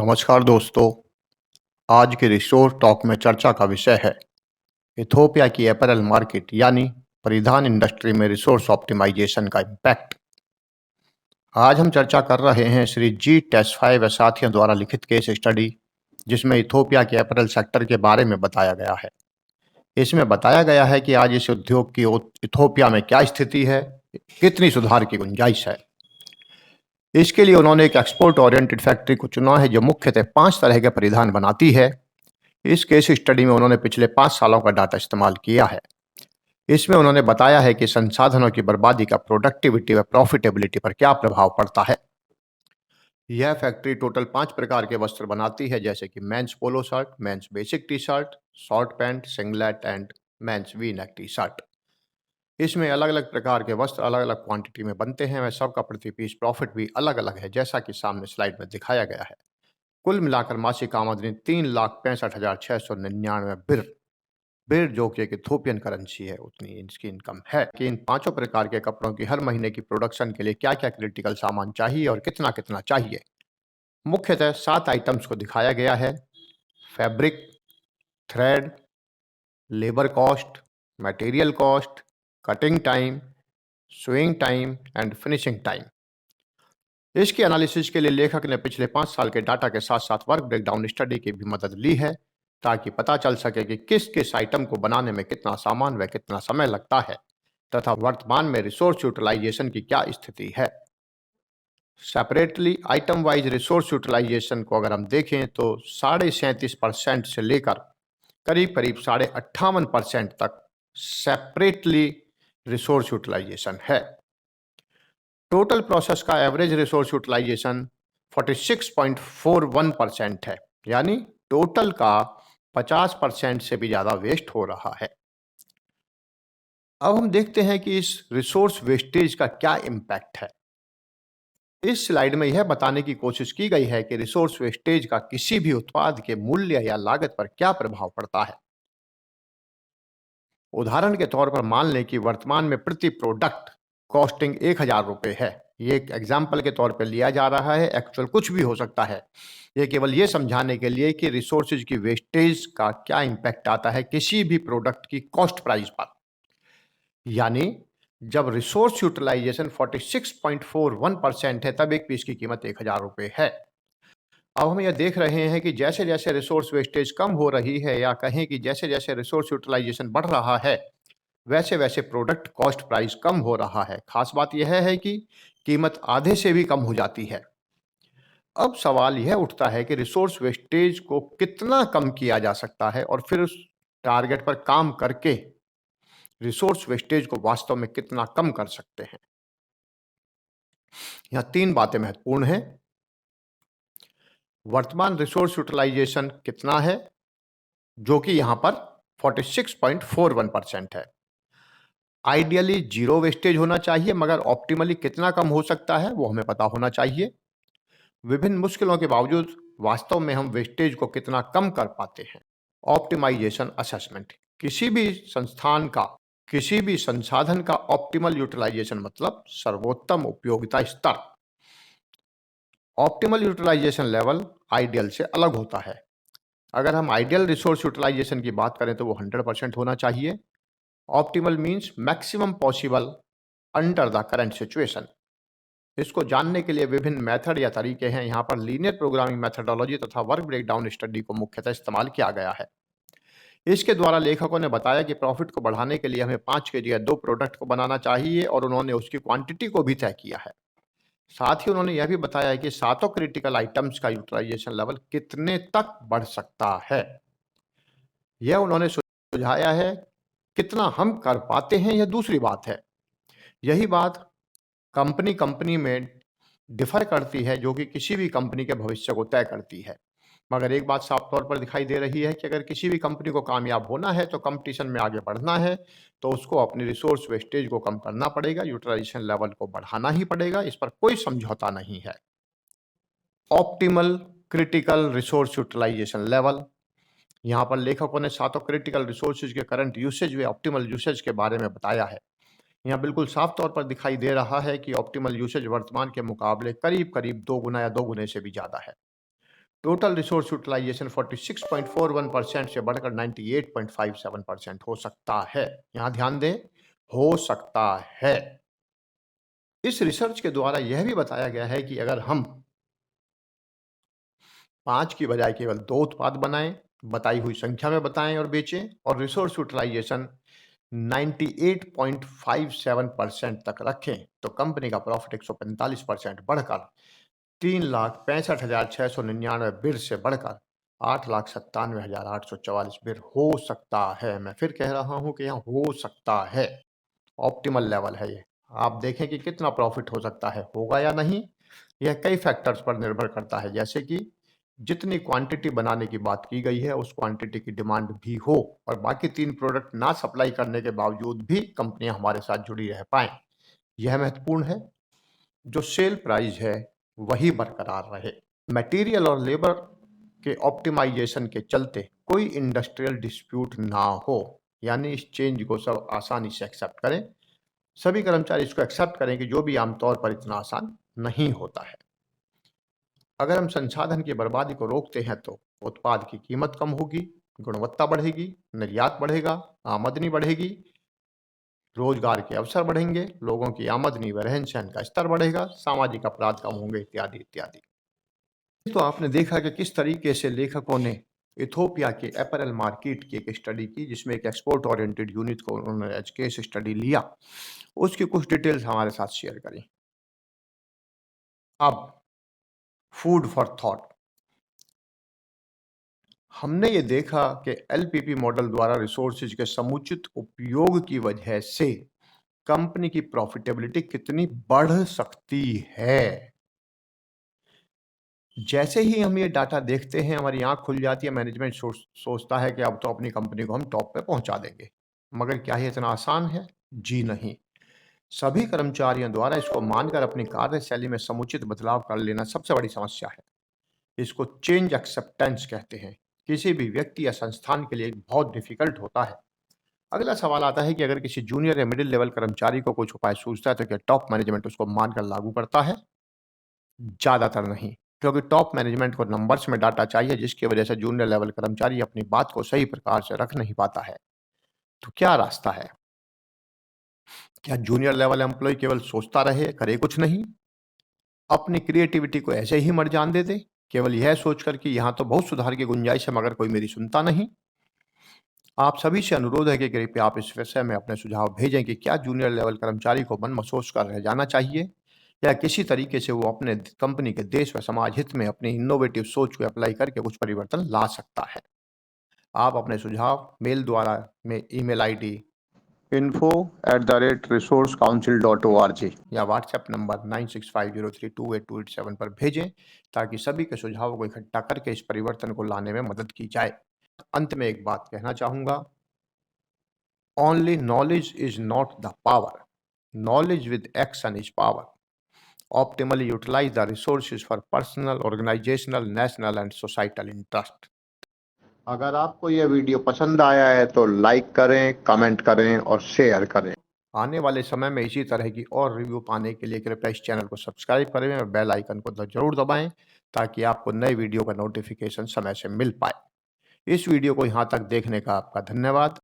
नमस्कार दोस्तों। आज के रिसोर्स टॉक में चर्चा का विषय है इथोपिया की अपैरल मार्केट यानी परिधान इंडस्ट्री में रिसोर्स ऑप्टिमाइजेशन का इम्पैक्ट। आज हम चर्चा कर रहे हैं श्री जी टेस्फाई व साथियों द्वारा लिखित केस स्टडी जिसमें इथोपिया के अपैरल सेक्टर के बारे में बताया गया है। इसमें बताया गया है कि आज इस उद्योग की इथोपिया में क्या स्थिति है, कितनी सुधार की गुंजाइश है। इसके लिए उन्होंने एक एक्सपोर्ट ओरिएंटेड फैक्ट्री को चुना है जो मुख्यतः 5 तरह के परिधान बनाती है। इस केस स्टडी में उन्होंने पिछले 5 सालों का डाटा इस्तेमाल किया है। इसमें उन्होंने बताया है कि संसाधनों की बर्बादी का प्रोडक्टिविटी व प्रॉफिटेबिलिटी पर क्या प्रभाव पड़ता है। यह फैक्ट्री टोटल 5 प्रकार के वस्त्र बनाती है, जैसे कि men's polo shirt, men's basic T shirt, short pant, singlet and men's V neck T shirt. इसमें अलग अलग प्रकार के वस्त्र अलग अलग क्वांटिटी में बनते हैं व सबका प्रति पीस प्रॉफिट भी अलग अलग है, जैसा कि सामने स्लाइड में दिखाया गया है। कुल मिलाकर मासिक आमदनी 3,65,699 बिर बिर जो कि एक इथोपियन करेंसी है, उतनी इसकी इनकम है। कि इन 5 प्रकार के कपड़ों की हर महीने की प्रोडक्शन के लिए क्या क्या क्रिटिकल सामान चाहिए और कितना कितना चाहिए। मुख्यतः 7 आइटम्स को दिखाया गया है: fabric, thread, labour cost, material cost, cutting time, swing time and finishing time. इसके एनालिसिस के लिए लेखक ने पिछले 5 साल के डाटा के साथ साथ वर्क ब्रेकडाउन स्टडी की भी मदद ली है, ताकि पता चल सके कि किस किस आइटम को बनाने में कितना सामान व कितना समय लगता है तथा वर्तमान में रिसोर्स यूटिलाइजेशन की क्या स्थिति है। Separately item wise resource utilisation को अगर हम देखें तो 37.5% से लेकर करीब करीब 58.5% तक सेपरेटली रिसोर्स यूटिलाइजेशन है। टोटल प्रोसेस का एवरेज रिसोर्स यूटिलाइजेशन 46.41% है, यानी टोटल का 50% से भी ज़्यादा वेस्ट हो रहा है। अब हम देखते हैं कि इस रिसोर्स वेस्टेज का क्या इम्पैक्ट है। इस स्लाइड में यह बताने की कोशिश की गई है कि रिसोर्स वेस्टेज का किसी भी उत्पाद के मूल्य या लागत पर क्या प्रभाव पड़ता है। उदाहरण के तौर पर मान लें कि वर्तमान में प्रति प्रोडक्ट कॉस्टिंग 1,000 रुपये है। ये एक एग्जाम्पल के तौर पर लिया जा रहा है, एक्चुअल कुछ भी हो सकता है। ये केवल ये समझाने के लिए कि रिसोर्सेज की वेस्टेज का क्या इम्पैक्ट आता है किसी भी प्रोडक्ट की कॉस्ट प्राइस पर। यानी जब रिसोर्स यूटिलाइजेशन 46.41% है तब एक पीस की कीमत 1,000 रुपये है। अब हम यह देख रहे हैं कि जैसे जैसे रिसोर्स वेस्टेज कम हो रही है, या कहें कि जैसे जैसे रिसोर्स यूटिलाइजेशन बढ़ रहा है, वैसे वैसे प्रोडक्ट कॉस्ट प्राइस कम हो रहा है। खास बात यह है कि कीमत आधे से भी कम हो जाती है। अब सवाल यह उठता है कि रिसोर्स वेस्टेज को कितना कम किया जा सकता है और फिर उस टारगेट पर काम करके रिसोर्स वेस्टेज को वास्तव में कितना कम कर सकते हैं। यहाँ 3 बातें महत्वपूर्ण हैं। वर्तमान रिसोर्स यूटिलाइजेशन कितना है, जो कि यहाँ पर 46.41% है। आइडियली जीरो वेस्टेज होना चाहिए, मगर ऑप्टिमली कितना कम हो सकता है वो हमें पता होना चाहिए। विभिन्न मुश्किलों के बावजूद वास्तव में हम वेस्टेज को कितना कम कर पाते हैं। ऑप्टिमाइजेशन असेसमेंट: किसी भी संस्थान का किसी भी संसाधन का ऑप्टिमल यूटिलाइजेशन मतलब सर्वोत्तम उपयोगिता स्तर, ऑप्टिमल यूटिलाइजेशन लेवल आइडियल से अलग होता है। अगर हम आइडियल रिसोर्स यूटिलाइजेशन की बात करें तो वो 100% होना चाहिए। Optimal means maximum possible under the current situation. इसको जानने के लिए विभिन्न मेथड या तरीके हैं। यहाँ पर लीनियर प्रोग्रामिंग मेथडोलॉजी तथा वर्क ब्रेकडाउन स्टडी को मुख्यतः इस्तेमाल किया गया है। इसके द्वारा लेखकों ने बताया कि प्रॉफिट को बढ़ाने के लिए हमें 5 के जगह 2 प्रोडक्ट को बनाना चाहिए, और उन्होंने उसकी क्वांटिटी को भी तय किया है। साथ ही उन्होंने यह भी बताया है कि 7 क्रिटिकल आइटम्स का यूटिलाइजेशन लेवल कितने तक बढ़ सकता है। यह उन्होंने सुझाया है। कितना हम कर पाते हैं यह दूसरी बात है। यही बात कंपनी कंपनी में डिफर करती है, जो कि किसी भी कंपनी के भविष्य को तय करती है। मगर एक बात साफ तौर पर दिखाई दे रही है कि अगर किसी भी कंपनी को कामयाब होना है, तो कंपटीशन में आगे बढ़ना है, तो उसको अपनी रिसोर्स वेस्टेज को कम करना पड़ेगा, यूटिलाइजेशन लेवल को बढ़ाना ही पड़ेगा। इस पर कोई समझौता नहीं है। Optimal critical resource utilisation level: यहाँ पर लेखकों ने 7 क्रिटिकल रिसोर्सेज के करंट यूसेज व ऑप्टिमल यूसेज के बारे में बताया है। यहाँ बिल्कुल साफ तौर पर दिखाई दे रहा है कि ऑप्टिमल यूसेज वर्तमान के मुकाबले करीब करीब 2 गुना या 2 गुने से भी ज़्यादा है। टोटल रिसोर्स यूटिलाइजेशन 46.41% से बढ़कर 98.57% हो सकता है। यहां ध्यान दें, हो सकता है। इस रिसर्च के द्वारा यह भी बताया गया है कि अगर हम 5 की बजाय केवल 2 उत्पाद बनाएं, बताई हुई संख्या में बताएं और बेचें, और रिसोर्स यूटिलाइजेशन 98.57% तक रखें, तो कंपनी का प्रॉफिट 145% बढ़कर 3,65,699 बिर से बढ़कर 8,97,844 बिर हो सकता है। मैं फिर कह रहा हूं कि यहाँ हो सकता है, ऑप्टिमल लेवल है ये। आप देखें कि कितना प्रॉफिट हो सकता है, होगा या नहीं। यह कई फैक्टर्स पर निर्भर करता है, जैसे कि जितनी क्वांटिटी बनाने की बात की गई है उस क्वांटिटी की डिमांड भी हो, और बाकी 3 प्रोडक्ट ना सप्लाई करने के बावजूद भी कंपनियां हमारे साथ जुड़ी रह पाएं। यह महत्वपूर्ण है। जो सेल प्राइस है वही बरकरार रहे। मटेरियल और लेबर के ऑप्टिमाइजेशन के चलते कोई इंडस्ट्रियल डिस्प्यूट ना हो, यानी इस चेंज को सब आसानी से एक्सेप्ट करें। सभी कर्मचारी इसको एक्सेप्ट करें कि जो भी आमतौर पर इतना आसान नहीं होता है। अगर हम संसाधन की बर्बादी को रोकते हैं तो उत्पाद की कीमत कम होगी, गुणवत्ता बढ़ेगी, निर्यात बढ़ेगा, आमदनी बढ़ेगी, रोजगार के अवसर बढ़ेंगे, लोगों की आमदनी व रहन सहन का स्तर बढ़ेगा, सामाजिक अपराध कम होंगे, इत्यादि इत्यादि। तो आपने देखा कि किस तरीके से लेखकों ने इथोपिया के अपैरल मार्केट की एक स्टडी की, जिसमें एक एक्सपोर्ट ओरिएंटेड यूनिट को उन्होंने एज केस स्टडी लिया। उसकी कुछ डिटेल्स हमारे साथ शेयर करी। अब फूड फॉर थॉट। हमने ये देखा कि एलपीपी मॉडल द्वारा रिसोर्सेज के समुचित उपयोग की वजह से कंपनी की प्रॉफिटेबिलिटी कितनी बढ़ सकती है। जैसे ही हम ये डाटा देखते हैं, हमारी आंख खुल जाती है। मैनेजमेंट सोचता है कि अब तो अपनी कंपनी को हम टॉप पे पहुंचा देंगे, मगर क्या ये इतना आसान है? जी नहीं। सभी कर्मचारियों द्वारा इसको मानकर अपनी कार्यशैली में समुचित बदलाव कर लेना सबसे बड़ी समस्या है। इसको चेंज एक्सेप्टेंस कहते हैं। किसी भी व्यक्ति या संस्थान के लिए बहुत डिफिकल्ट होता है। अगला सवाल आता है कि अगर किसी जूनियर या मिडिल लेवल कर्मचारी को कुछ उपाय सूझता है तो क्या टॉप मैनेजमेंट उसको मानकर लागू करता है? ज्यादातर नहीं, क्योंकि टॉप मैनेजमेंट को नंबर्स में डाटा चाहिए, जिसकी वजह से जूनियर लेवल कर्मचारी अपनी बात को सही प्रकार से रख नहीं पाता है। तो क्या रास्ता है? क्या जूनियर लेवल एम्प्लॉय केवल सोचता रहे, करे कुछ नहीं? अपनी क्रिएटिविटी को ऐसे ही मर जान दे दे, केवल यह सोचकर कि यहाँ तो बहुत सुधार की गुंजाइश है मगर कोई मेरी सुनता नहीं? आप सभी से अनुरोध है कि कृपया आप इस विषय में अपने सुझाव भेजें कि क्या जूनियर लेवल कर्मचारी को मन महसूस कर रह जाना चाहिए, या किसी तरीके से वो अपने कंपनी के देश व समाज हित में अपनी इनोवेटिव सोच को अप्लाई करके कुछ परिवर्तन ला सकता है। आप अपने सुझाव मेल द्वारा में ईमेल आईडी info@resourcecouncil.org या व्हाट्सएप नंबर 9650328287 पर भेजें, ताकि सभी के सुझावों को इकट्ठा करके इस परिवर्तन को लाने में मदद की जाए। अंत में एक बात कहना चाहूंगा, only knowledge is not the power, knowledge with action is power. Optimally utilise the resources for personal, organisational, national and societal interest. अगर आपको यह वीडियो पसंद आया है तो लाइक करें, कमेंट करें और शेयर करें। आने वाले समय में इसी तरह की और रिव्यू पाने के लिए कृपया इस चैनल को सब्सक्राइब करें और बेल आइकन को जरूर दबाएं, ताकि आपको नए वीडियो का नोटिफिकेशन समय से मिल पाए। इस वीडियो को यहाँ तक देखने का आपका धन्यवाद।